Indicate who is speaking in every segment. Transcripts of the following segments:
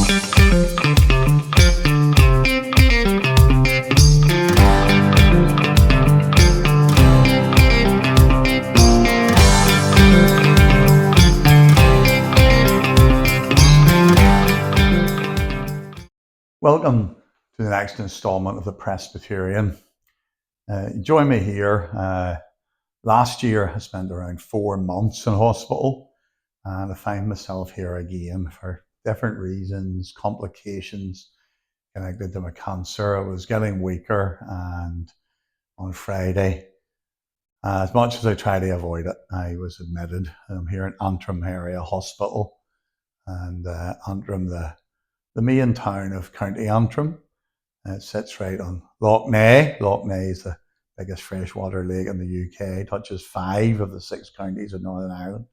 Speaker 1: Welcome to the next installment of the Presbyterian. Join me here. Last year I spent around 4 months in hospital, and I find myself here again for different reasons, complications connected to my cancer. I was getting weaker, and on Friday, as much as I try to avoid it, I was admitted. I'm here in Antrim Area Hospital, and Antrim, the main town of County Antrim. It sits right on Lough Neagh. Lough Neagh is the biggest freshwater lake in the UK, touches 5 of the 6 counties of Northern Ireland.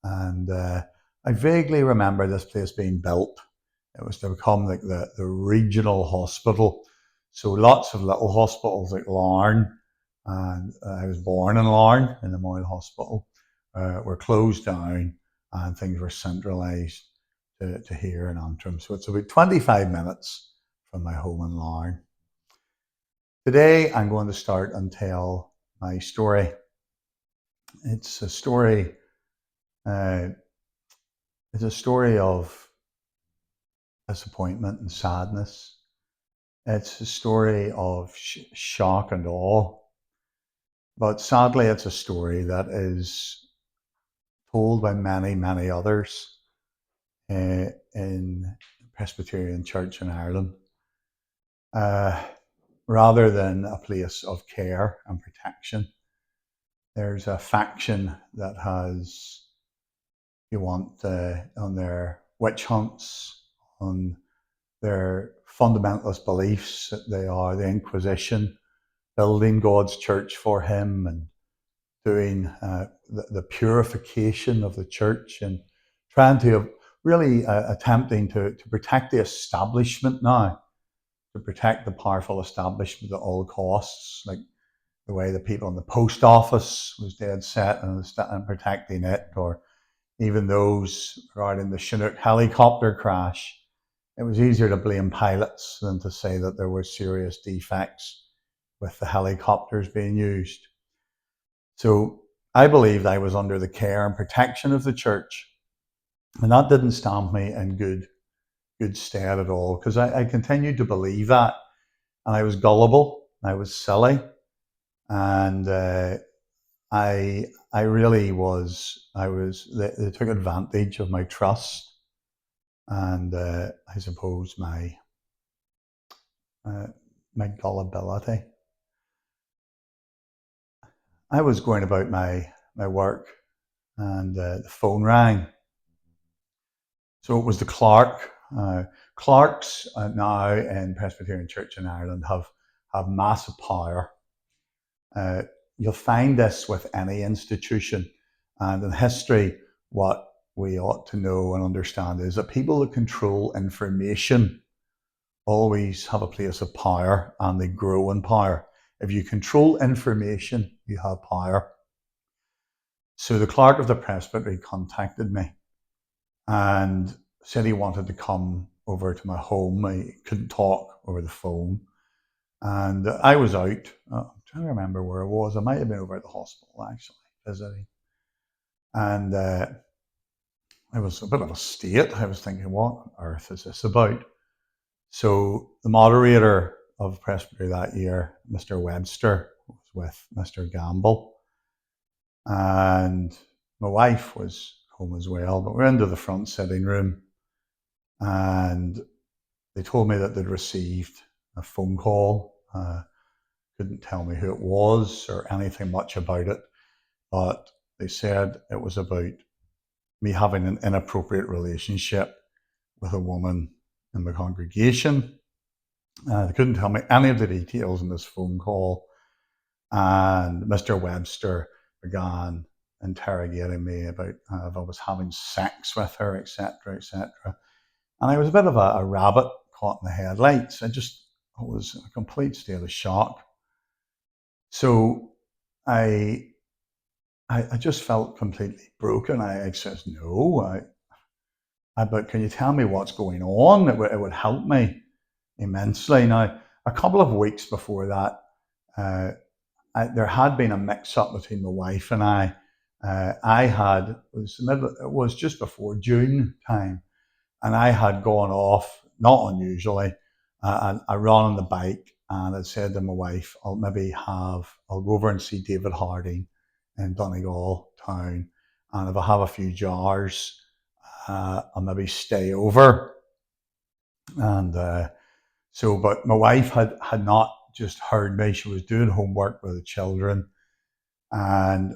Speaker 1: And I vaguely remember this place being built. It was to become like the regional hospital. So lots of little hospitals like Larne, and I was born in Larne in the Moyle Hospital, were closed down, and things were centralised to here in Antrim. So it's about 25 minutes from my home in Larne. Today I'm going to start and tell my story. It's a story of disappointment and sadness. It's a story of shock and awe. But sadly, it's a story that is told by many, many others in the Presbyterian Church in Ireland, rather than a place of care and protection. There's a faction that has, if you want, on their witch hunts, on their fundamentalist beliefs that they are the Inquisition, building God's church for him and doing the purification of the church, and trying to really attempting to protect the establishment now, to protect the powerful establishment at all costs, like the way the people in the post office was dead set on protecting it, or even those regarding the Chinook helicopter crash. It was easier to blame pilots than to say that there were serious defects with the helicopters being used. So I believed I was under the care and protection of the church, and that didn't stand me in good stead at all, because I continued to believe that, and I was gullible, I was silly, and I really was. They took advantage of my trust, and I suppose my gullibility. I was going about my work, and the phone rang. So it was the clerk. Clerks now in Presbyterian Church in Ireland have massive power. You'll find this with any institution, and in history, what we ought to know and understand is that people that control information always have a place of power, and they grow in power. If you control information, you have power. So the clerk of the presbytery contacted me and said he wanted to come over to my home. I couldn't talk over the phone, and I was out. I'm trying to remember where I was. I might have been over at the hospital, actually, visiting. And I was a bit of a state. I was thinking, what on earth is this about? So the moderator of Presbytery that year, Mr. Webster, was with Mr. Gamble, and my wife was home as well. But we're into the front sitting room, and they told me that they'd received a phone call. Couldn't tell me who it was or anything much about it, but they said it was about me having an inappropriate relationship with a woman in the congregation. They couldn't tell me any of the details in this phone call, and Mr. Webster began interrogating me about if I was having sex with her, etc., etc. And I was a bit of a rabbit caught in the headlights. I was in a complete state of shock. So I just felt completely broken. I said, no, but can you tell me what's going on? It would help me immensely. Now, a couple of weeks before that, there had been a mix-up between my wife and I. It was just before June time, and I had gone off, not unusually, I run on the bike, and I said to my wife, I'll go over and see David Harding in Donegal town, and if I have a few jars, I'll maybe stay over. And but my wife had not just heard me. She was doing homework with the children, and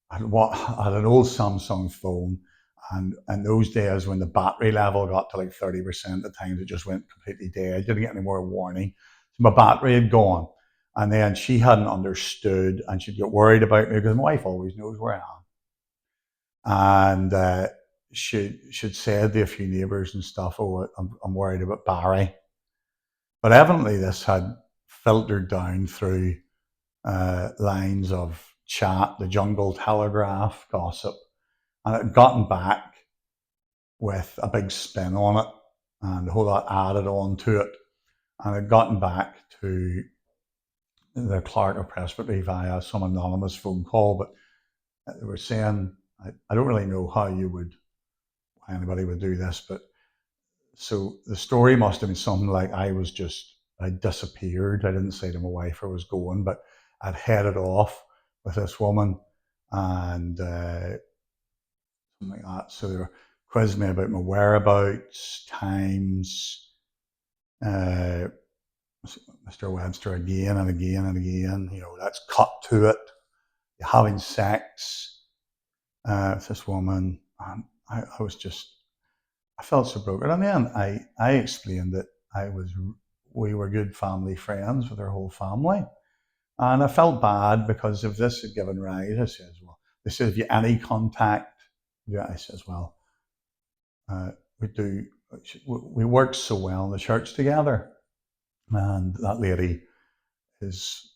Speaker 1: I had an old Samsung phone. And in those days, when the battery level got to like 30%, at times it just went completely dead. I didn't get any more warning. So my battery had gone. And then she hadn't understood, and she'd get worried about me because my wife always knows where I am. And she'd said to a few neighbours and stuff, oh, I'm worried about Barry. But evidently this had filtered down through lines of chat, the Jungle Telegraph gossip, and it had gotten back with a big spin on it and a whole lot added on to it. And it had gotten back to the clerk of Presbytery via some anonymous phone call, but they were saying, I don't really know why anybody would do this, but so the story must have been something like I disappeared. I didn't say to my wife where I was going, but I'd headed off with this woman and something like that. So they were quizzing me about my whereabouts, times, Mr. Webster again and again and again. Let's cut to it. You're having sex with this woman. And I felt so broken. And then I explained that we were good family friends with her whole family. And I felt bad because if this had given rise, I says, well, they said, have you any contact? Yeah, I says, well, we do. We work so well in the church together. And that lady is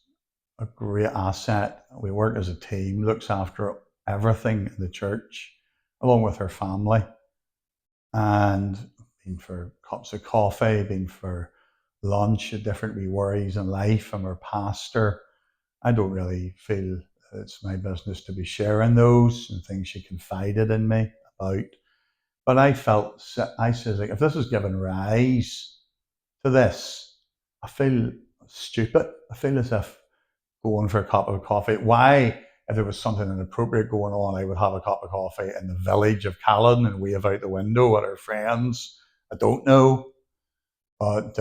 Speaker 1: a great asset. We work as a team, looks after everything in the church, along with her family. And been for cups of coffee, been for lunch, different wee worries in life. I'm her pastor. I don't really feel it's my business to be sharing those and things she confided in me about. But I says, like, if this has given rise to this, I feel stupid. I feel as if going for a cup of coffee. Why, if there was something inappropriate going on, I would have a cup of coffee in the village of Callan and wave out the window at our friends? I don't know. But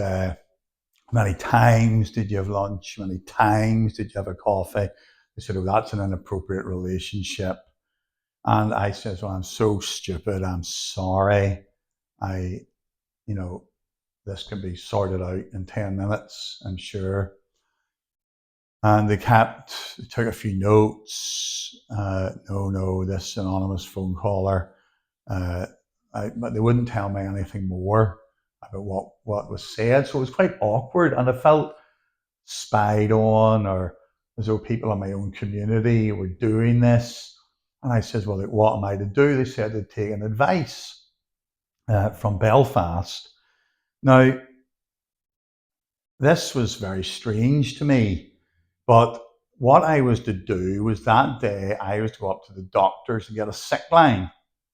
Speaker 1: many times did you have lunch? Many times did you have a coffee? They said, oh, that's an inappropriate relationship. And I said, well, I'm so stupid. I'm sorry. This can be sorted out in 10 minutes, I'm sure. And they took a few notes. No, this anonymous phone caller. But they wouldn't tell me anything more about what was said. So it was quite awkward, and I felt spied on, or as though people in my own community were doing this. And I said, well, what am I to do? They said they'd taken advice from Belfast. Now, this was very strange to me, but what I was to do was that day I was to go up to the doctors and get a sick line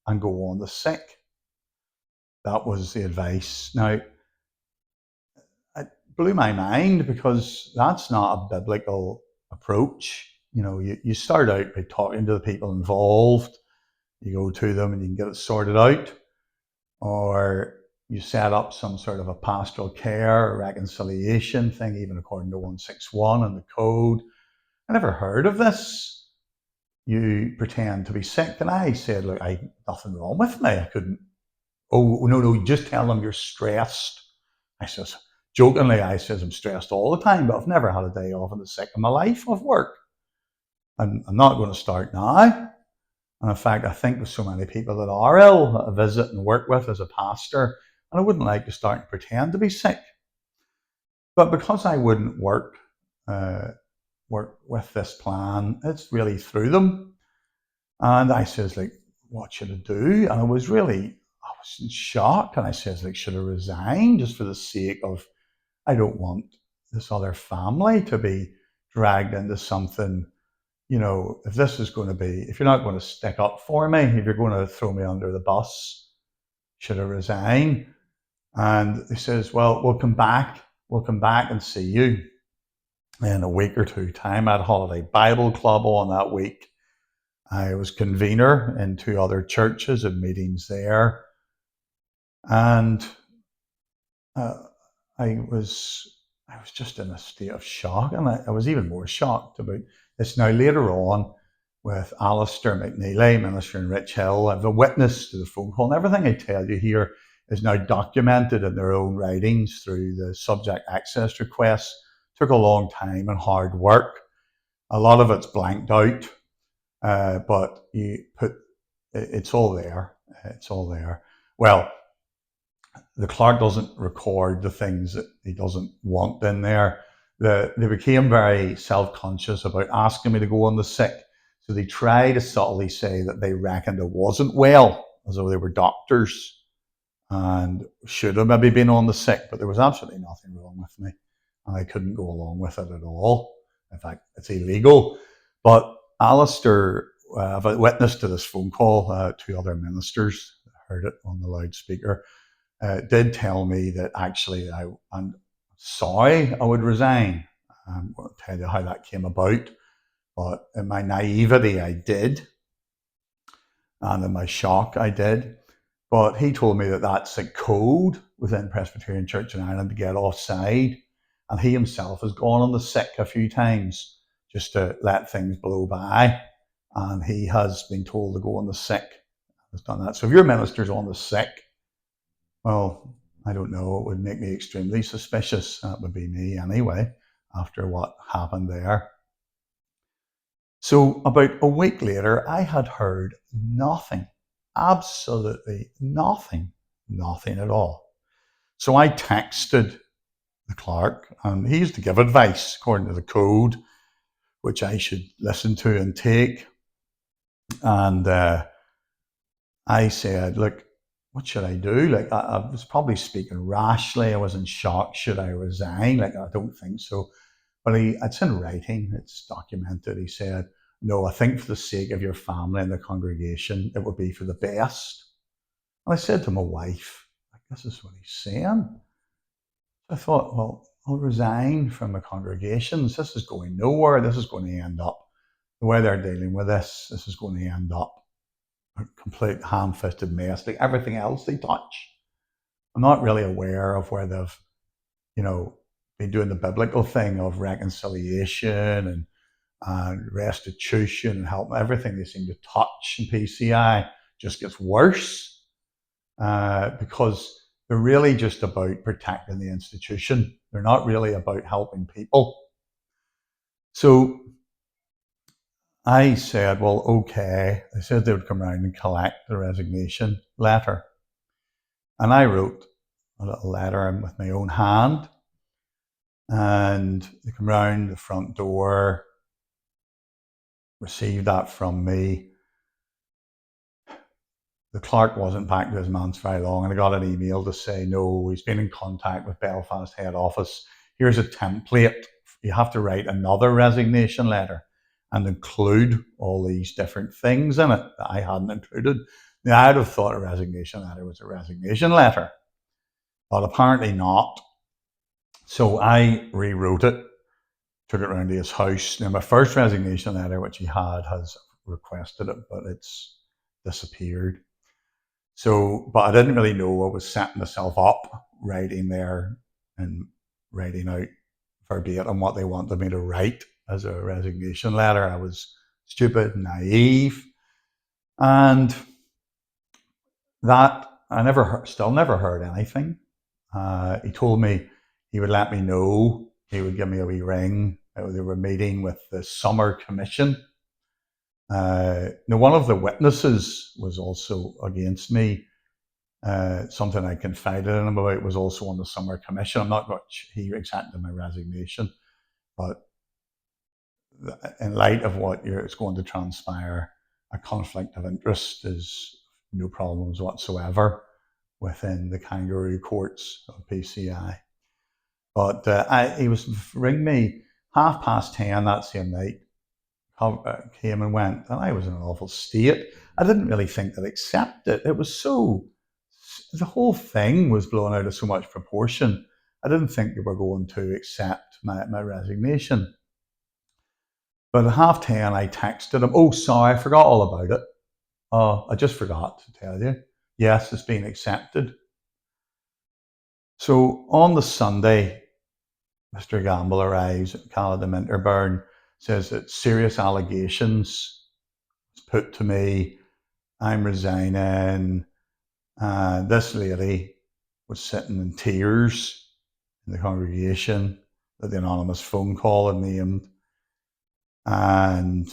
Speaker 1: and go on the sick. That was the advice. Now, it blew my mind because that's not a biblical approach. You start out by talking to the people involved. You go to them and you can get it sorted out. Or you set up some sort of a pastoral care or reconciliation thing, even according to 161 and the code. I never heard of this. You pretend to be sick. And I said, look, nothing wrong with me. I couldn't. Oh, no, you just tell them you're stressed. I says, jokingly, I'm stressed all the time, but I've never had a day off in the sick in my life of work. And I'm not going to start now. And in fact, I think with so many people that are ill, that I visit and work with as a pastor, and I wouldn't like to start and pretend to be sick. But because I wouldn't work with this plan, it's really through them. And I says, like, what should I do? And I was really I was in shock, and I says, like, should I resign just for the sake of, I don't want this other family to be dragged into something. If this is going to be, if you're not going to stick up for me, if you're going to throw me under the bus, should I resign? And he says, well, we'll come back and see you in a week or two time. I had Holiday Bible Club on that week. I was convener in 2 other churches and meetings there. And uh, I was just in a state of shock, and I was even more shocked about this now later on with Alistair McNeely, minister in Rich Hill. I have a witness to the phone call, and everything I tell you here is now documented in their own writings through the subject access requests. It took a long time and hard work. A lot of it's blanked out, but it's all there. It's all there. Well, the clerk doesn't record the things that he doesn't want in there. They became very self-conscious about asking me to go on the sick. So they try to subtly say that they reckoned I wasn't well, as though they were doctors and should have maybe been on the sick, but there was absolutely nothing wrong with me. And I couldn't go along with it at all. In fact, it's illegal. But Alistair, I've a witness to this phone call, 2 other ministers heard it on the loudspeaker, did tell me that actually I'm sorry I would resign. I'm going to tell you how that came about. But in my naivety, I did. And in my shock, I did. But he told me that that's a code within Presbyterian Church in Ireland to get offside. And he himself has gone on the sick a few times just to let things blow by. And he has been told to go on the sick. Has done that. So if your minister's on the sick, well, I don't know, it would make me extremely suspicious. That would be me anyway, after what happened there. So about a week later, I had heard nothing, absolutely nothing, nothing at all. So I texted the clerk, and he used to give advice according to the code, which I should listen to and take. And I said, look, what should I do? Like, I was probably speaking rashly. I was in shock. Should I resign? Like, I don't think so. But it's in writing. It's documented. He said, no, I think for the sake of your family and the congregation, it would be for the best. And I said to my wife, like, this is what he's saying. I thought, well, I'll resign from the congregations. This is going nowhere. This is going to end up, the way they're dealing with this is going to end up a complete ham-fisted mess, like everything else they touch. I'm not really aware of where they've, been doing the biblical thing of reconciliation and restitution and help. Everything they seem to touch in PCI just gets worse because they're really just about protecting the institution. They're not really about helping people. So I said, well, okay. They said they would come around and collect the resignation letter. And I wrote a little letter with my own hand. And they come round the front door, received that from me. The clerk wasn't back to his manse very long, and I got an email to say, no, he's been in contact with Belfast head office. Here's a template. You have to write another resignation letter and include all these different things in it that I hadn't included. Now, I'd have thought a resignation letter was a resignation letter, but apparently not. So I rewrote it, took it around to his house. Now, my first resignation letter, which he had, has requested it, but it's disappeared. So, but I didn't really know. I was setting myself up, writing there and writing out verbatim what they wanted me to write as a resignation letter. I was stupid, naive, and that I still never heard anything. He told me he would let me know. He would give me a wee ring. They were meeting with the Summer Commission. Now, one of the witnesses was also against me. Something I confided in him about was also on the Summer Commission. I'm not much, he accepted my resignation, but in light of what is going to transpire, a conflict of interest is no problems whatsoever. within the kangaroo courts of PCI. But he was ringing me 10:30 that same night, came and went, and I was in an awful state. I didn't really think they'd accept it. It was so, the whole thing was blown out of so much proportion. I didn't think they were going to accept my resignation. But at 10:30, I texted him, "Oh, sorry, I forgot all about it. Oh, I just forgot to tell you. Yes, it's been accepted." So on the Sunday, Mr. Gamble arrives at Canada Minterburn, says that serious allegations was put to me. I'm resigning. This lady was sitting in tears in the congregation that the anonymous phone call had named. And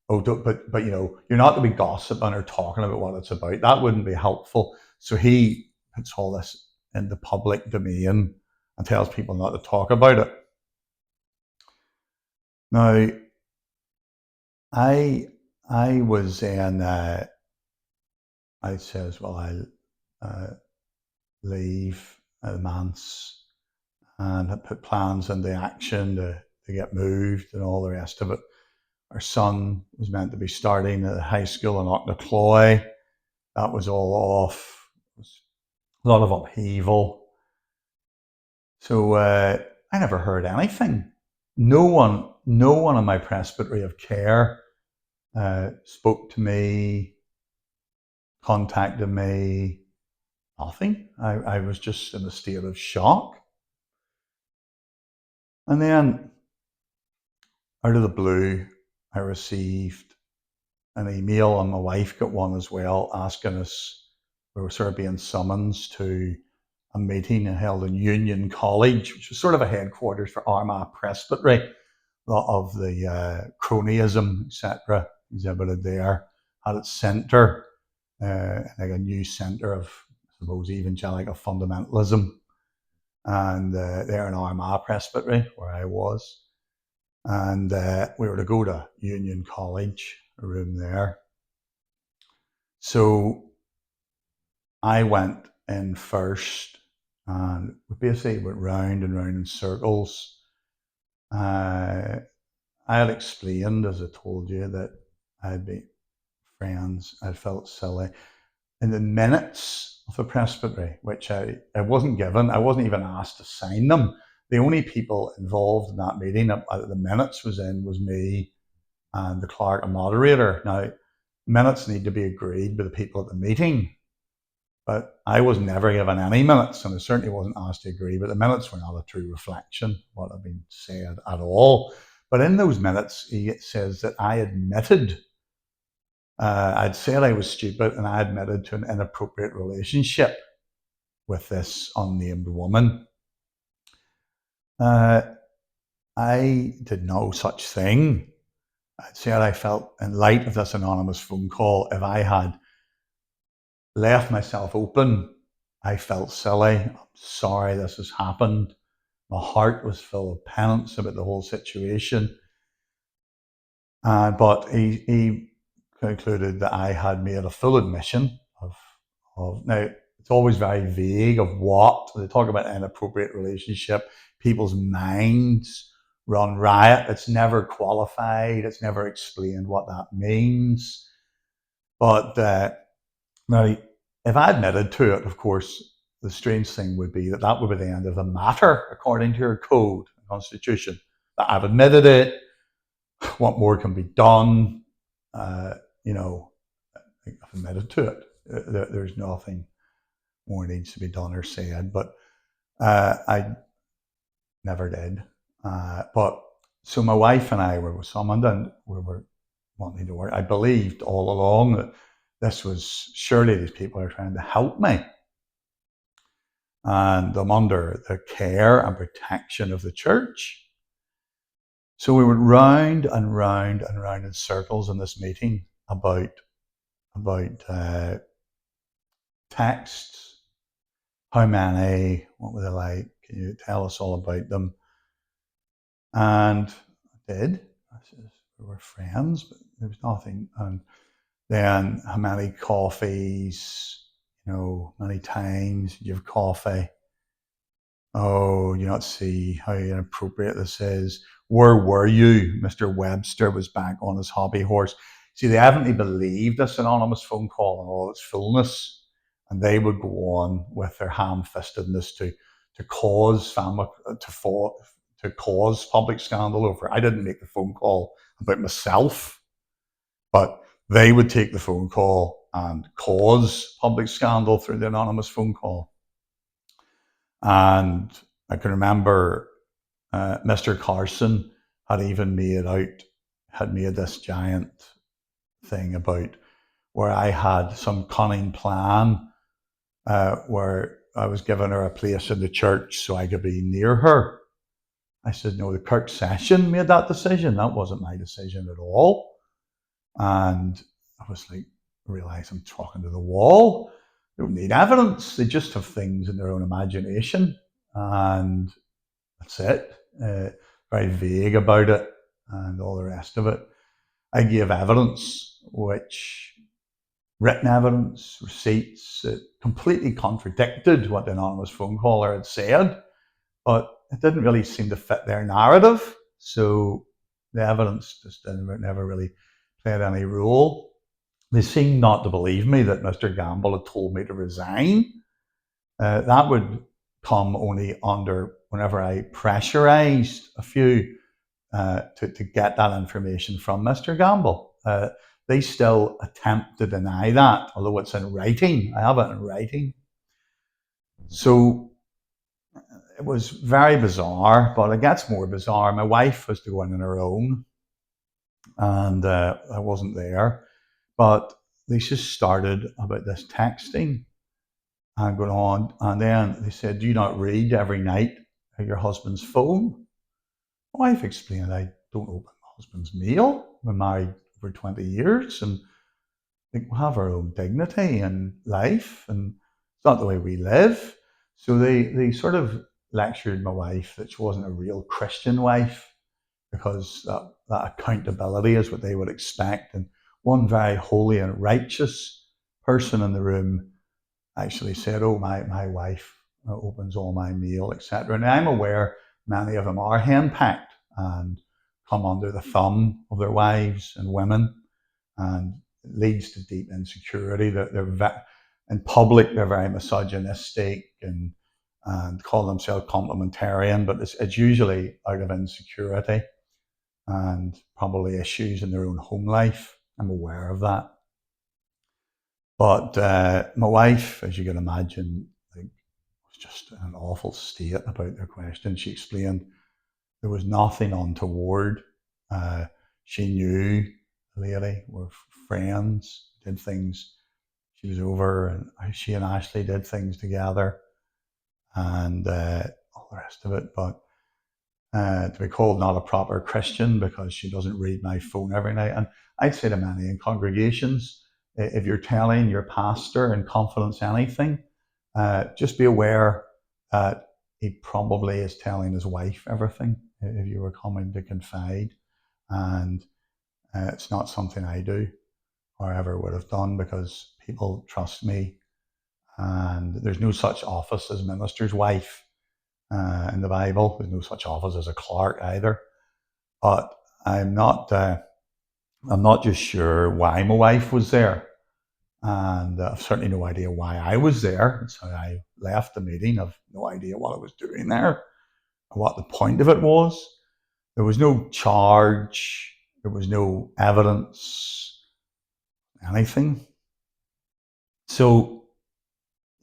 Speaker 1: but you're not to be gossiping or talking about what it's about. That wouldn't be helpful. So he puts all this in the public domain and tells people not to talk about it. Now, I was in. I says, well, I'll leave the manse and had put plans into action to get moved and all the rest of it. Our son was meant to be starting at high school in Auchnachoy. That was all off. It was a lot of upheaval. So I never heard anything. No one in my presbytery of care spoke to me, contacted me, nothing. I was just in a state of shock. And then, out of the blue, I received an email, and my wife got one as well, asking us, we were sort of being summoned to a meeting held in Union College, which was sort of a headquarters for Armagh Presbytery. A lot of the cronyism, etc., exhibited there, had its centre, like a new centre of, I suppose, evangelical fundamentalism. And there in Armagh Presbytery, where I was. And we were to go to Union College, a room there. So I went in first, and we basically went round and round in circles. I had explained, as I told you, that I had been friends. I felt silly. In the minutes of the presbytery, which I wasn't given, I wasn't even asked to sign them. The only people involved in that meeting that the minutes was me and the clerk and moderator. Now, minutes need to be agreed by the people at the meeting, but I was never given any minutes, and I certainly wasn't asked to agree, but the minutes were not a true reflection of what had been said at all. But in those minutes, it says that I admitted, I'd said I was stupid, and I admitted to an inappropriate relationship with this unnamed woman. I did no such thing. I'd said I felt, in light of this anonymous phone call, if I had left myself open, I felt silly. I'm sorry this has happened. My heart was full of penance about the whole situation. But he concluded that I had made a full admission of now, it's always very vague of what. They talk about an inappropriate relationship. People's minds run riot. It's never qualified. It's never explained what that means. But now, if I admitted to it, of course, the strange thing would be that that would be the end of the matter, according to your code and constitution. That I've admitted it. What more can be done? I've admitted to it. There's nothing more needs to be done or said, but I never did. But so my wife and I were summoned, and we were wanting to work. I believed all along that this was, surely these people are trying to help me, and I'm under the care and protection of the church. So we went round and round and round in circles in this meeting about texts. How many? What were they like? Can you tell us all about them? And I did. I said, we were friends, but there was nothing. And then how many coffees, many times. You have coffee. Oh, you not see how inappropriate this is. Where were you? Mr. Webster was back on his hobby horse. See, they haven't believed this anonymous phone call in all its fullness. And they would go on with their ham-fistedness to cause family to cause public scandal over. I didn't make the phone call about myself, but they would take the phone call and cause public scandal through the anonymous phone call. And I can remember Mr. Carson had made this giant thing about where I had some cunning plan where I was giving her a place in the church so I could be near her. I said, no, the Kirk session made that decision. That wasn't my decision at all. And I was like, I realised I'm talking to the wall. They don't need evidence. They just have things in their own imagination. And that's it. Very vague about it and all the rest of it. I gave evidence, written evidence, receipts, that completely contradicted what the anonymous phone caller had said, but it didn't really seem to fit their narrative. So the evidence just never really played any role. They seemed not to believe me that Mr. Gamble had told me to resign. That would come only under whenever I pressurised a few to get that information from Mr. Gamble. They still attempt to deny that, although it's in writing. I have it in writing. So it was very bizarre, but it gets more bizarre. My wife was to go in on her own, and I wasn't there. But they just started about this texting and going on. And then they said, do you not read every night your husband's phone? My wife explained, I don't open my husband's mail. We're married for 20 years and we have our own dignity and life, and it's not the way we live. So they sort of lectured my wife that she wasn't a real Christian wife, because that accountability is what they would expect. And one very holy and righteous person in the room actually said, oh, my wife opens all my mail, etc. And I'm aware many of them are henpecked and come under the thumb of their wives and women, and it leads to deep insecurity. In public, they're very misogynistic and call themselves complementarian, but it's usually out of insecurity and probably issues in their own home life. I'm aware of that. But my wife, as you can imagine, was just in an awful state about their question. She explained there was nothing untoward. She knew the lady, were friends, did things. She was over, and she and Ashley did things together, and all the rest of it. But to be called not a proper Christian because she doesn't read my phone every night. And I'd say to many in congregations, if you're telling your pastor in confidence anything, just be aware that he probably is telling his wife everything if you were coming to confide. And it's not something I do or ever would have done, because people trust me. And there's no such office as minister's wife in the Bible. There's no such office as a clerk either. But I'm not just sure why my wife was there. And I've certainly no idea why I was there. So I left the meeting. I've no idea what I was doing there or what the point of it was. There was no charge. There was no evidence, anything. So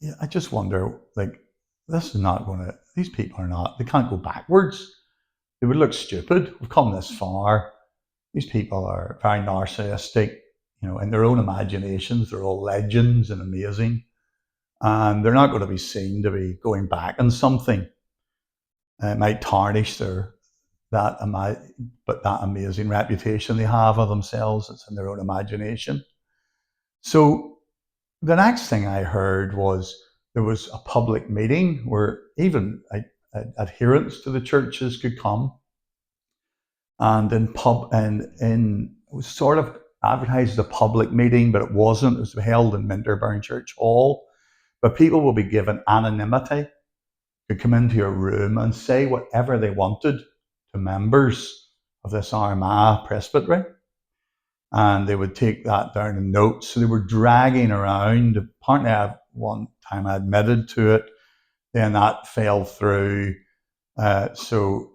Speaker 1: yeah, I just wonder, this is not going to, these people are not, they can't go backwards. They would look stupid. We've come this far. These people are very narcissistic. In their own imaginations, they're all legends and amazing. And they're not going to be seen to be going back on something. It might tarnish that amazing reputation they have of themselves. It's in their own imagination. So the next thing I heard was there was a public meeting where even adherents to the churches could come. And it was sort of advertised as a public meeting, but it wasn't. It was held in Minterburn Church Hall. but people will be given anonymity to come into your room and say whatever they wanted to members of this Armagh presbytery. And they would take that down in notes. So they were dragging around. Apparently, one time I admitted to it, then that fell through. So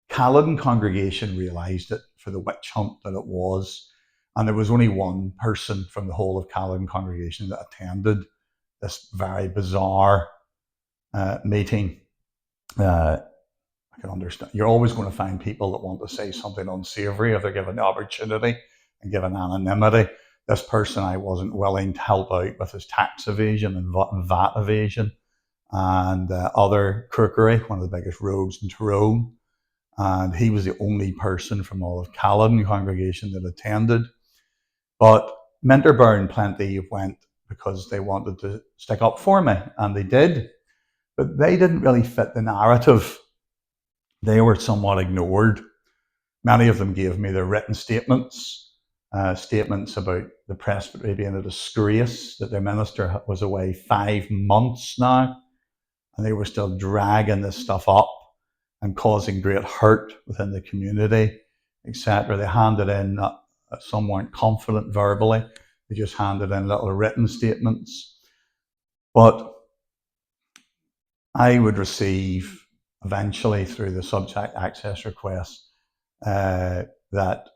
Speaker 1: Culloden congregation realised it for the witch hunt that it was. And there was only one person from the whole of Culloden congregation that attended this very bizarre meeting. I can understand. You're always going to find people that want to say something unsavoury if they're given the opportunity and given anonymity. This person I wasn't willing to help out with his tax evasion and VAT evasion and other crookery, one of the biggest rogues in Tyrone. And he was the only person from all of Culloden congregation that attended. But Minterburn plenty went because they wanted to stick up for me, and they did. But they didn't really fit the narrative. They were somewhat ignored. Many of them gave me their written statements, statements about the presbytery being a disgrace, that their minister was away 5 months now, and they were still dragging this stuff up and causing great hurt within the community, etc. They handed in, some weren't confident verbally, they just handed in little written statements. But I would receive, eventually through the subject access request, that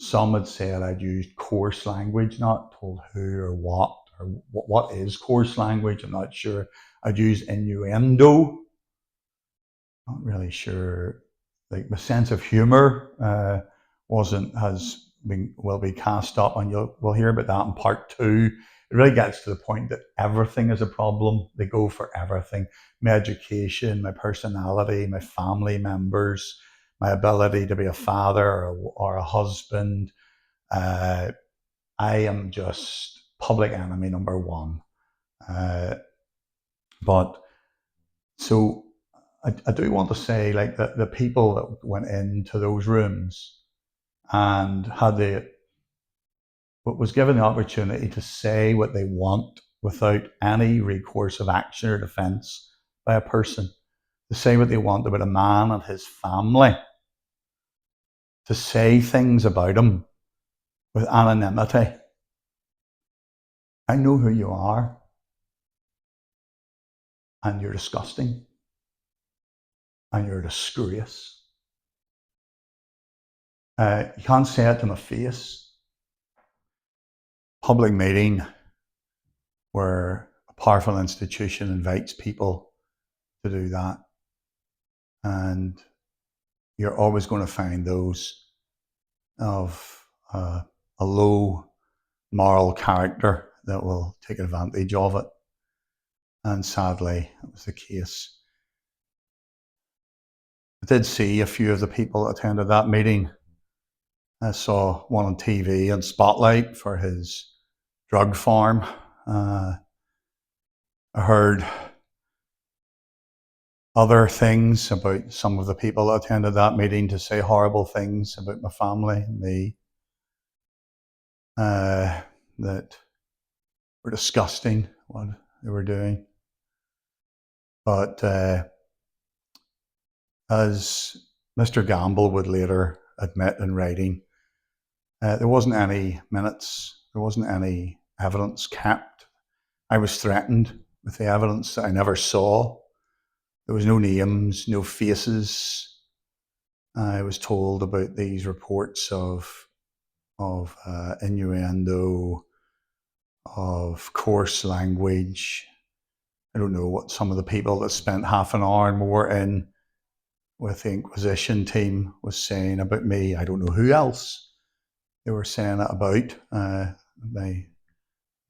Speaker 1: some had said I'd used coarse language, not told who or what is coarse language, I'm not sure. I'd used innuendo, not really sure. Like my sense of humour will be cast up, and we'll hear about that in part 2. It really gets to the point that everything is a problem. They go for everything. My education, my personality, my family members, my ability to be a father or a husband. I am just public enemy number one. But so I do want to say, like, the people that went into those rooms and was given the opportunity to say what they want without any recourse of action or defence by a person, to say what they want about a man and his family, to say things about him with anonymity. I know who you are, and you're disgusting, and you're a disgrace. You can't say it to my face. Public meeting where a powerful institution invites people to do that, and you're always going to find those of a low moral character that will take advantage of it. And sadly, that was the case. I did see a few of the people that attended that meeting. I saw one on TV and Spotlight for his drug farm. I heard other things about some of the people that attended that meeting to say horrible things about my family and me that were disgusting, what they were doing. But as Mr. Gamble would later admit in writing, there wasn't any minutes, there wasn't any evidence kept. I was threatened with the evidence that I never saw. There was no names, no faces. I was told about these reports of innuendo, of coarse language. I don't know what some of the people that spent half an hour and more in with the Inquisition team was saying about me. I don't know who else they were saying it about.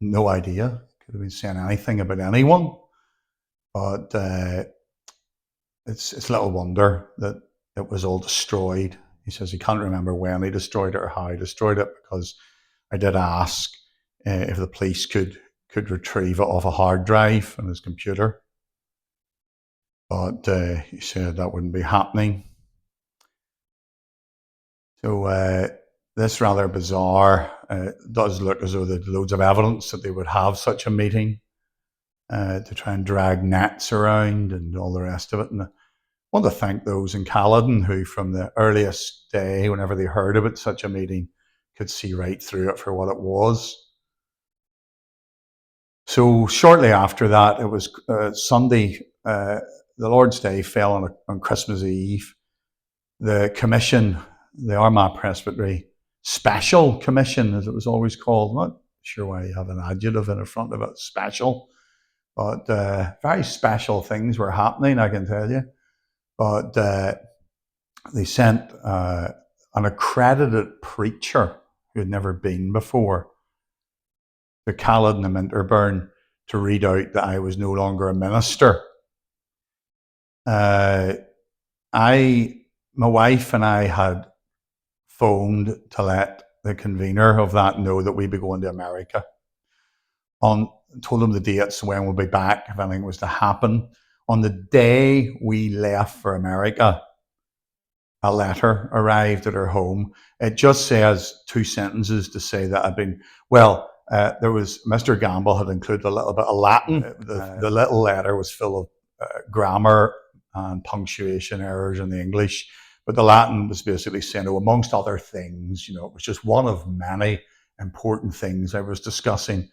Speaker 1: No idea. Could have been saying anything about anyone. But it's little wonder that it was all destroyed. He says he can't remember when he destroyed it or how he destroyed it, because I did ask if the police could retrieve it off a hard drive on his computer. But he said that wouldn't be happening. So this rather bizarre, does look as though there's loads of evidence that they would have such a meeting. to try and drag nets around and all the rest of it. And I want to thank those in Caledon who, from the earliest day, whenever they heard about such a meeting, could see right through it for what it was. So shortly after that, it was Sunday, the Lord's Day fell on Christmas Eve. The commission, the Armagh Presbytery Special Commission, as it was always called, I'm not sure why you have an adjective in the front of it, special, but very special things were happening, I can tell you. But they sent an accredited preacher who had never been before to Caledon and Winterburn to read out that I was no longer a minister. My wife and I had phoned to let the convener of that know that we'd be going to America. Told him the dates when we'll be back if anything was to happen. On the day we left for America, a letter arrived at our home. It just says 2 sentences to say that I'd been, there was, Mr. Gamble had included a little bit of Latin. The little letter was full of grammar and punctuation errors in the English, but the Latin was basically saying, amongst other things, it was just one of many important things I was discussing.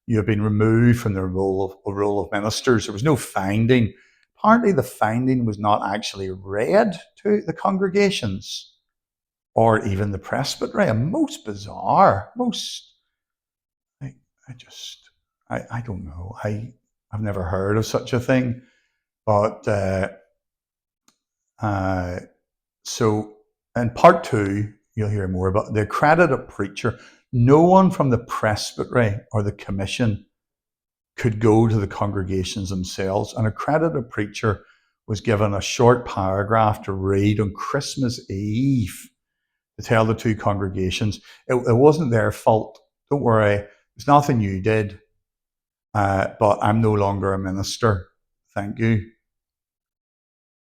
Speaker 1: You have been removed from the role of ministers. There was no finding. Apparently the finding was not actually read to the congregations or even the presbytery. And most bizarre, I don't know. I've never heard of such a thing. But so in part 2, you'll hear more about the accredited preacher. No one from the presbytery or the commission could go to the congregations themselves. An accredited preacher was given a short paragraph to read on Christmas Eve to tell the 2 congregations. It wasn't their fault. Don't worry. It's nothing you did. But I'm no longer a minister. Thank you.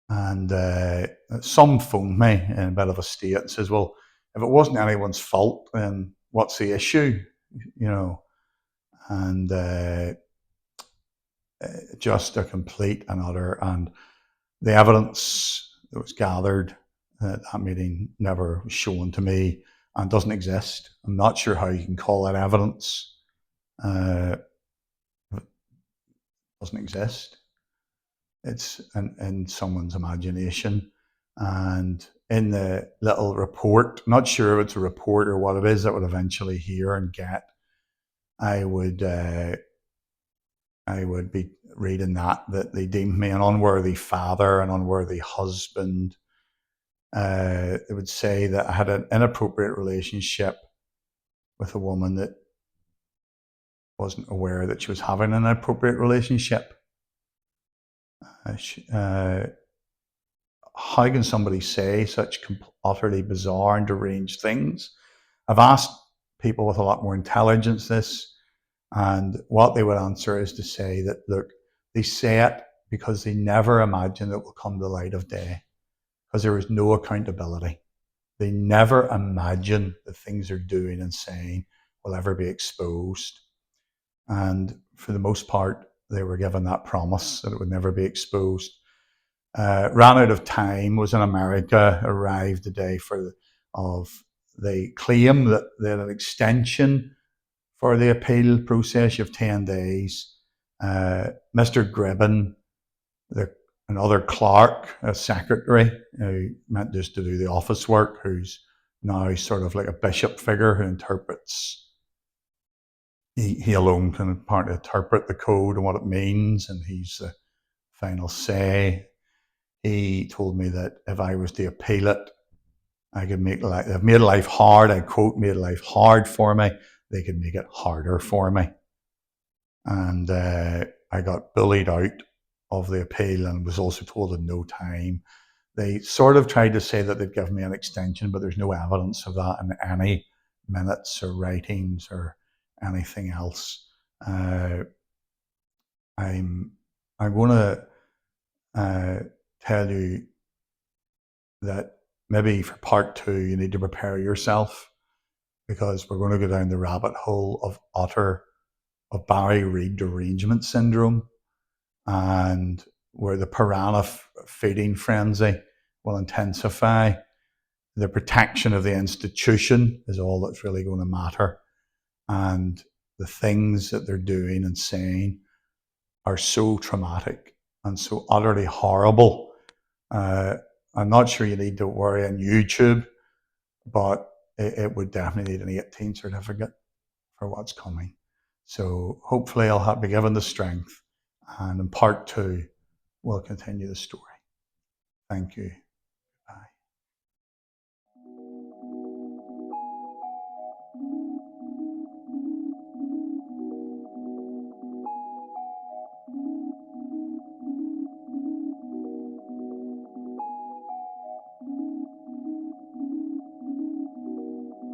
Speaker 1: And some phoned me in a bit of a state and says, well, if it wasn't anyone's fault, then what's the issue? And just a complete and utter, and the evidence that was gathered at that meeting never was shown to me and doesn't exist. I'm not sure how you can call that evidence. It doesn't exist. It's in someone's imagination. And in the little report, not sure if it's a report or what it is that would eventually hear and get, I would be reading that they deemed me an unworthy father, an unworthy husband. It would say that I had an inappropriate relationship with a woman that wasn't aware that she was having an inappropriate relationship. How can somebody say such utterly bizarre and deranged things? I've asked people with a lot more intelligence this, and what they would answer is to say that, look, they say it because they never imagine it will come to the light of day, because there is no accountability. They never imagine the things they're doing and saying will ever be exposed. And for the most part, they were given that promise that it would never be exposed. Ran out of time, was in America, arrived the day they claim that they had an extension for the appeal process of 10 days. Mr. Gribben, another clerk, a secretary, who meant just to do the office work, who's now sort of like a bishop figure who interprets. He alone can apparently interpret the code and what it means, and he's the final say. He told me that if I was to appeal it, I could they've made life hard, I quote, made life hard for me, they could make it harder for me. And I got bullied out of the appeal and was also told in no time. They sort of tried to say that they'd give me an extension, but there's no evidence of that in any minutes or writings or anything else. I'm going to tell you that maybe for part 2 you need to prepare yourself, because we're going to go down the rabbit hole of Barry Reed derangement syndrome. and where the piranha feeding frenzy will intensify. The protection of the institution is all that's really going to matter. And the things that they're doing and saying are so traumatic and so utterly horrible. I'm not sure you need to worry on YouTube, but it would definitely need an 18 certificate for what's coming. So hopefully I'll be given the strength, and in part two, we'll continue the story. Thank you.